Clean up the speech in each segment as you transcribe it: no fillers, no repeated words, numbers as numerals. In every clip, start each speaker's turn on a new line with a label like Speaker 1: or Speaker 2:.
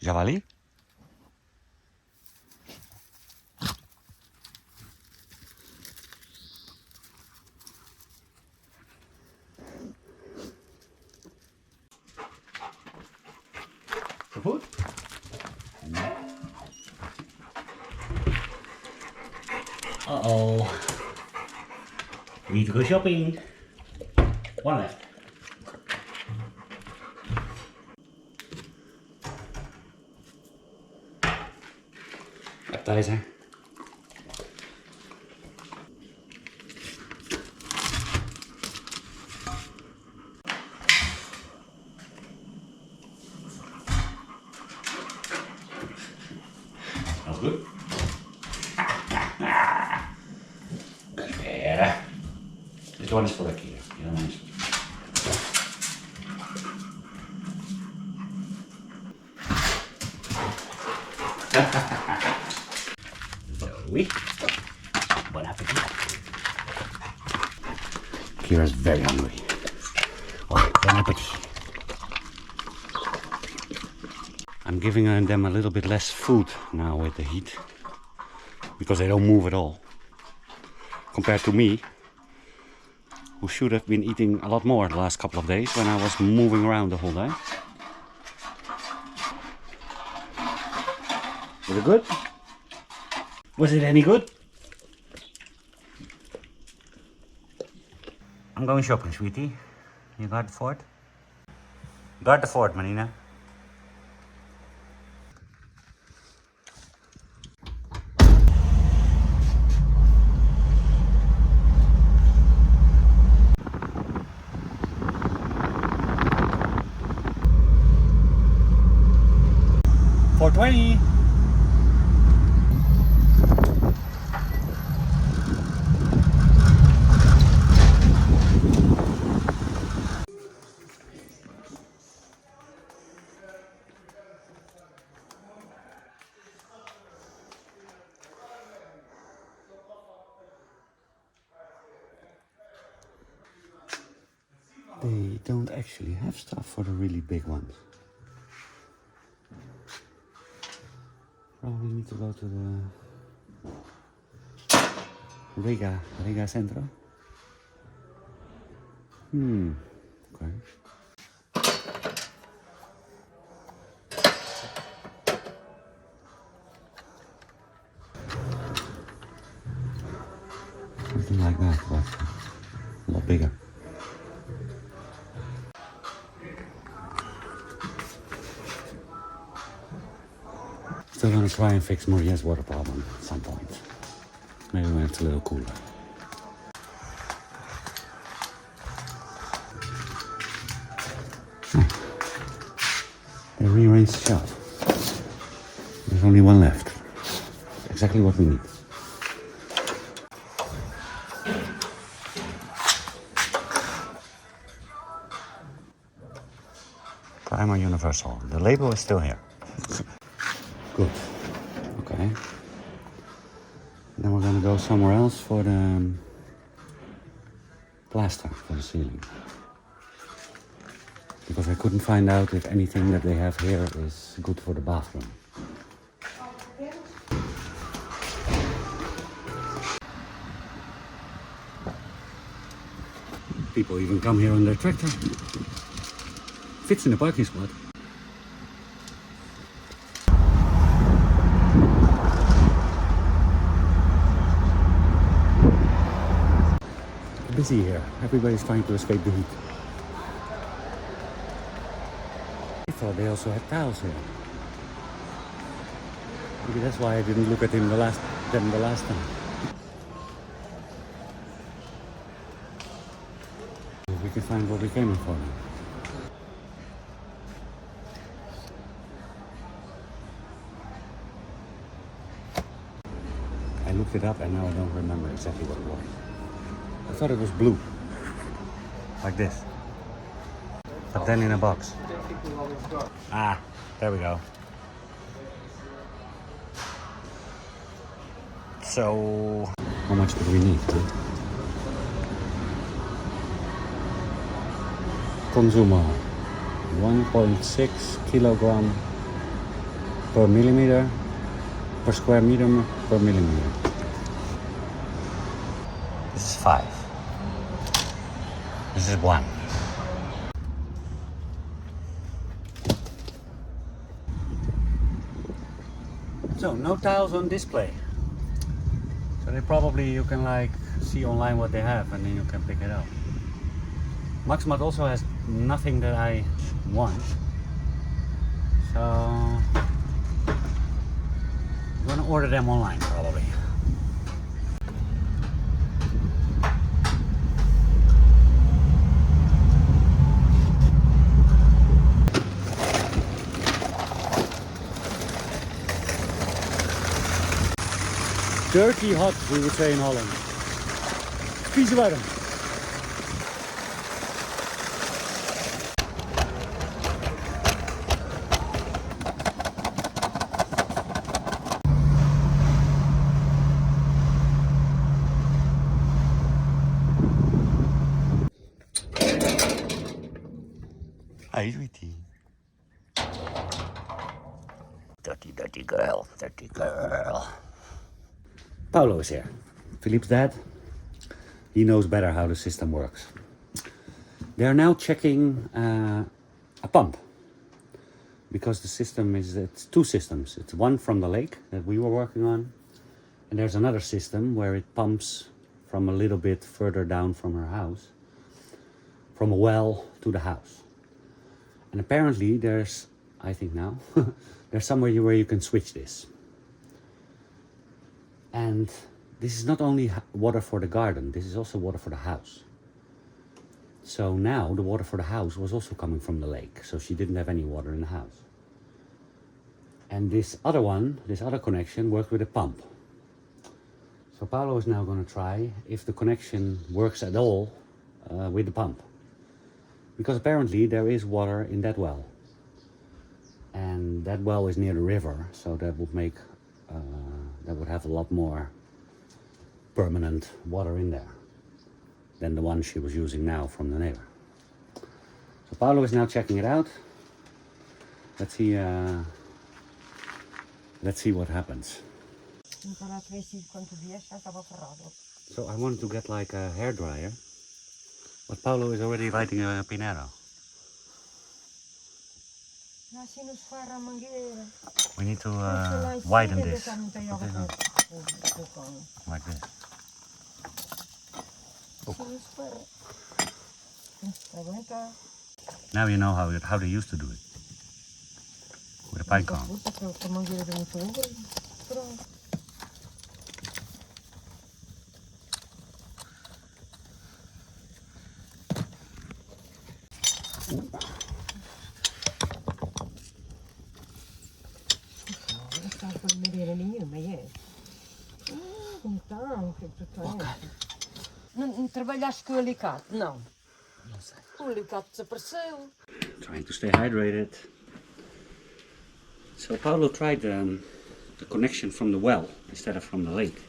Speaker 1: Javali? For food? Uh-oh. We need to go shopping. One left. Appetizer. Smells good. Better. This one is for Ricky. You don't mind. Zoe. Bon appetit. Kira's very hungry. Oh, bon appetit. I'm giving them a little bit less food now with the heat, because they don't move at all. Compared to me, who should have been eating a lot more the last couple of days when I was moving around the whole day. Was it good? Was it any good? I'm going shopping, sweetie. You got the fort? Got the fort, Marina. $4.20. They don't actually have stuff for the really big ones. Probably need to go to the Riga Centro. Okay. Something like that, but a lot bigger. Still gonna try and fix Maria's water problem at some point. Maybe when it's a little cooler. They rearranged the shelf. There's only one left. Exactly what we need. Primer Universal. The label is still here. Good. Okay. Then we're gonna go somewhere else for the plaster for the ceiling. Because I couldn't find out if anything that they have here is good for the bathroom. People even come here on their tractor. Fits in the parking spot. Busy here. Everybody's trying to escape the heat. I thought they also had towels here. Maybe that's why I didn't look at them the last time. We can find what we came in for now. I looked it up and now I don't remember exactly what it was. I thought it was blue, like this, but then in a box. Ah, there we go. So, how much do we need? Consumer, 1.6 kilogram per millimeter, per square meter per millimeter. This is 5. This is 1. So no tiles on display. So they probably, you can like see online what they have and then you can pick it up. Maxmat also has nothing that I want. So I'm gonna order them online probably. Dirty hot, we would say in Holland. Vieze warm. Hi, sweetie. Dirty, dirty girl, dirty girl. Paulo is here, Philippe's dad. He knows better how the system works. They are now checking a pump. Because the system is, it's 2 systems. It's one from the lake that we were working on. And there's another system where it pumps from a little bit further down from her house. From a well to the house. And apparently there's, I think now, there's somewhere where you can switch this. And this is not only water for the garden, this is also water for the house. So now the water for the house was also coming from the lake, so she didn't have any water in the house. And this other one, this other connection, worked with a pump. So Paolo is now going to try if the connection works at all with the pump. Because apparently there is water in that well. And that well is near the river, so that would make that would have a lot more permanent water in there than the one she was using now from the neighbor. So Paolo is now checking it out. Let's see what happens. So I wanted to get like a hairdryer, but Paolo is already lighting a Pinero. We need to widen this. Like this. Oh. Now you know how they used to do it. With a pine cone.
Speaker 2: Não trabalhaste com o alicate? Não. Não sei. O alicate desapareceu.
Speaker 1: Trying to stay hydrated. So Paulo tried the connection from the well instead of from the lake.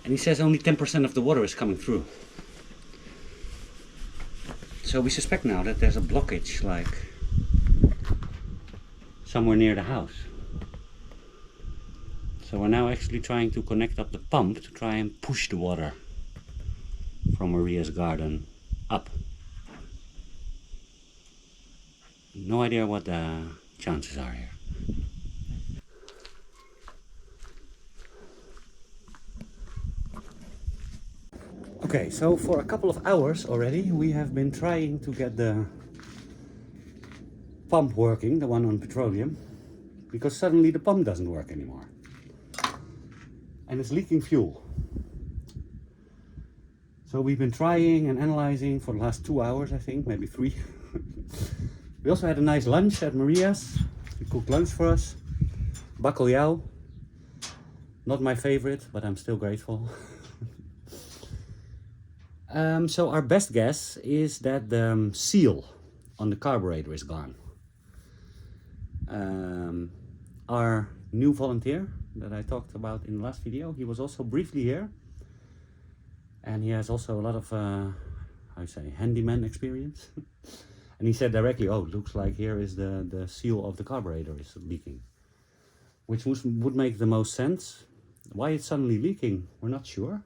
Speaker 1: And he says only 10% of the water is coming through. So we suspect now that there's a blockage like somewhere near the house. So we're now actually trying to connect up the pump to try and push the water from Maria's garden up. No idea what the chances are here. Okay, so for a couple of hours already we have been trying to get the pump working, the one on petroleum, because suddenly the pump doesn't work anymore. And it's leaking fuel. So we've been trying and analyzing for the last 2 hours, I think, maybe 3. We also had a nice lunch at Maria's. She cooked lunch for us. Bacalhau. Not my favorite, but I'm still grateful. So our best guess is that the seal on the carburetor is gone. Our new volunteer that I talked about in the last video, he was also briefly here. And he has also a lot of, handyman experience. And he said directly, oh, it looks like here is the seal of the carburetor is leaking. which would make the most sense. Why it's suddenly leaking, we're not sure.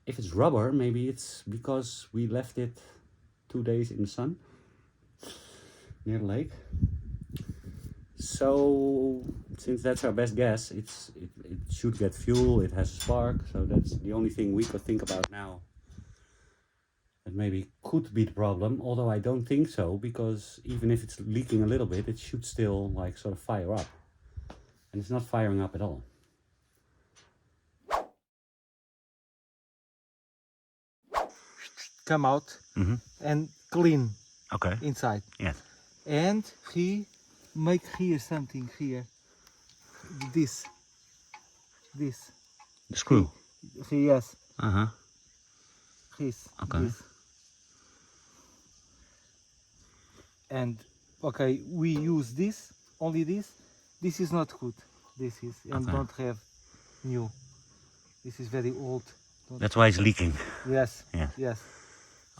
Speaker 1: If it's rubber, maybe it's because we left it 2 days in the sun near the lake. So since that's our best guess, it should get fuel, it has a spark, so that's the only thing we could think about now. That maybe could be the problem, although I don't think so, because even if it's leaking a little bit, it should still like sort of fire up. And it's not firing up at all.
Speaker 3: Come out and clean
Speaker 1: Okay.
Speaker 3: inside.
Speaker 1: Yes.
Speaker 3: And he make here something here. This.
Speaker 1: The screw.
Speaker 3: Yes.
Speaker 1: Uh-huh.
Speaker 3: This.
Speaker 1: Okay.
Speaker 3: This. And okay, we use this, only this. This is not good. This is, and
Speaker 1: Okay.
Speaker 3: don't have new. This is very old. Don't.
Speaker 1: That's why it's leaking.
Speaker 3: Yes.
Speaker 1: Yeah.
Speaker 3: Yes.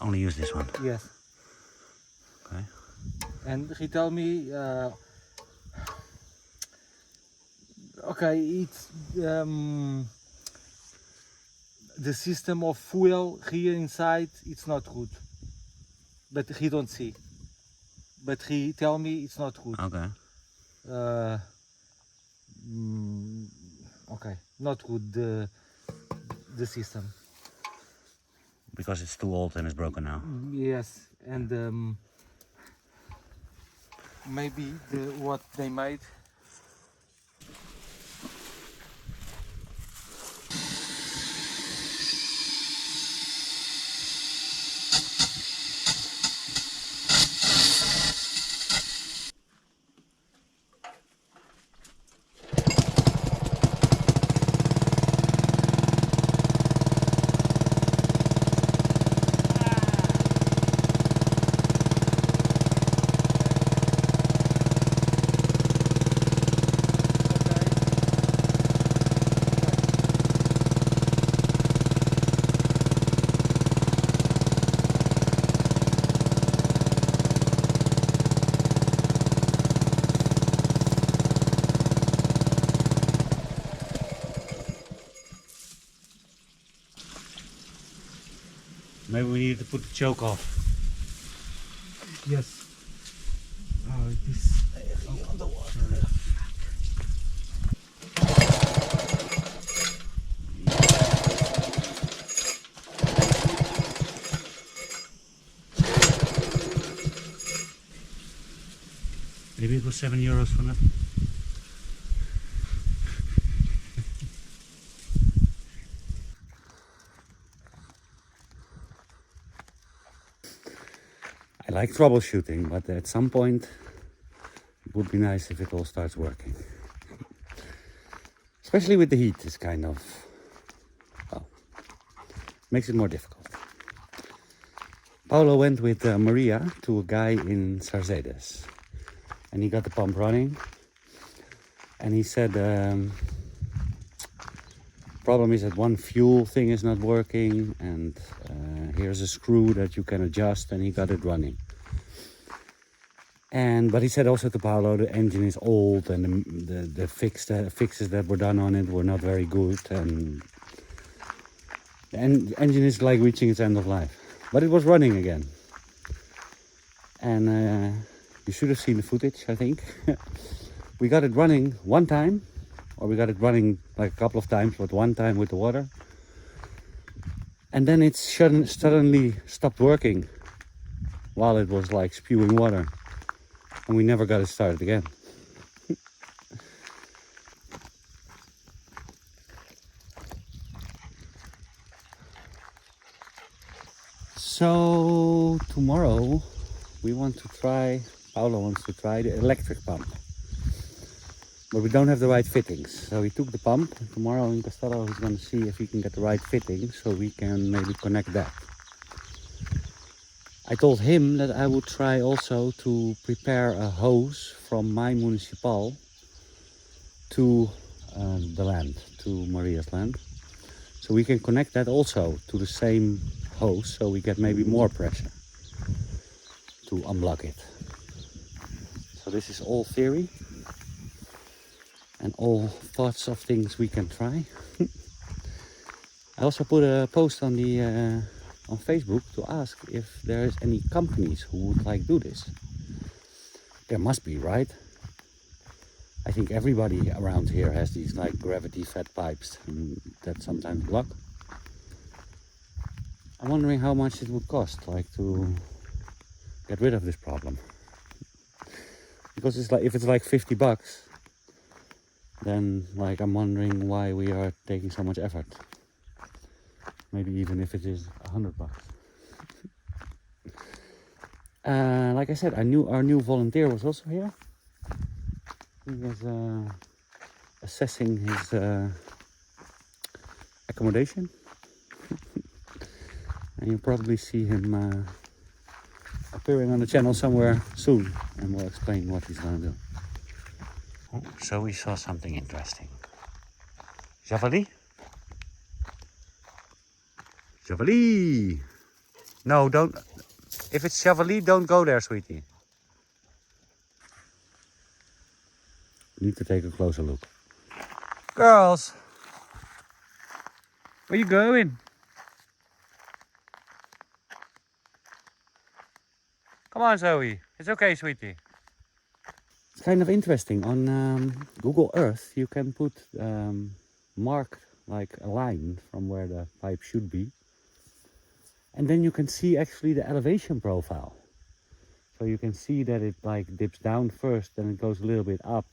Speaker 1: Only use this one.
Speaker 3: Yes.
Speaker 1: Okay.
Speaker 3: And he tell me, okay, it's the system of fuel here inside. It's not good, but he don't see. But he tell me it's not good.
Speaker 1: Okay.
Speaker 3: Okay, not good the system.
Speaker 1: Because it's too old and it's broken now.
Speaker 3: Yes, and maybe what they made.
Speaker 1: Maybe we need to put the choke off.
Speaker 3: Yes. Oh, this on the water.
Speaker 1: Maybe it was €7 for nothing. I like troubleshooting, but at some point it would be nice if it all starts working. Especially with the heat, it's kind of, well, makes it more difficult. Paolo went with Maria to a guy in Sarzedes, and he got the pump running, and he said problem is that one fuel thing is not working, and here's a screw that you can adjust, and he got it running. But he said also to Paolo the engine is old, and the fixes that were done on it were not very good, and the engine is like reaching its end of life. But it was running again, and you should have seen the footage, I think. We got it running one time, or we got it running like a couple of times, but one time with the water. And then it suddenly stopped working while it was like spewing water. And we never got it started again. So tomorrow we want to try, Paolo wants to try the electric pump. But we don't have the right fittings. So we took the pump. Tomorrow in Castello he's going to see if he can get the right fittings so we can maybe connect that. I told him that I would try also to prepare a hose from my municipal to the land, to Maria's land. So we can connect that also to the same hose, so we get maybe more pressure to unblock it. So this is all theory. and all sorts of things we can try. I also put a post on the on Facebook to ask if there is any companies who would like do this. There must be, right? I think everybody around here has these like gravity fed pipes that sometimes block. I'm wondering how much it would cost, like, to get rid of this problem. Because it's like, if it's like 50 bucks, then like I'm wondering why we are taking so much effort. Maybe even if it is 100 bucks. Like I said, our new volunteer was also here. He was assessing his accommodation. And you'll probably see him appearing on the channel somewhere soon, and we'll explain what he's gonna do. Oh, so we saw something interesting. Javali? Javali! No, don't. If it's javali, don't go there, sweetie. Need to take a closer look. Girls! Where you going? Come on, Zoe. It's okay, sweetie. It's kind of interesting. On Google Earth, you can put mark like a line from where the pipe should be. And then you can see actually the elevation profile. So you can see that it like dips down first, then it goes a little bit up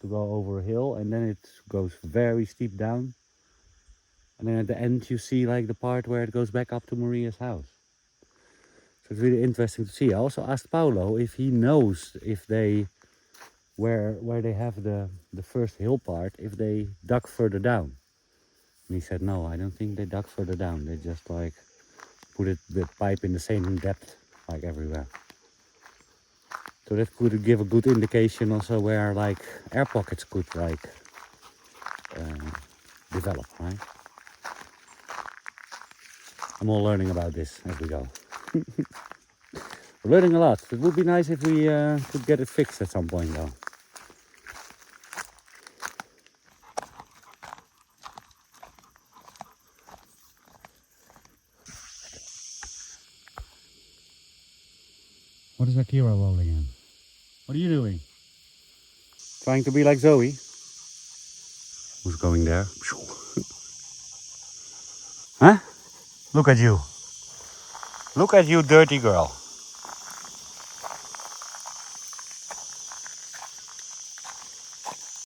Speaker 1: to go over a hill, and then it goes very steep down. And then at the end you see like the part where it goes back up to Maria's house. So it's really interesting to see. I also asked Paolo if he knows if they, where they have the first hill part, if they dug further down. And he said, no, I don't think they dug further down. They just like put the pipe in the same depth like everywhere. So that could give a good indication also where like air pockets could like develop, right? I'm all learning about this as we go. We're learning a lot. It would be nice if we could get it fixed at some point though. What is Akira rolling in? What are you doing? Trying to be like Zoe? Who's going there? Huh? Look at you. Look at you, dirty girl.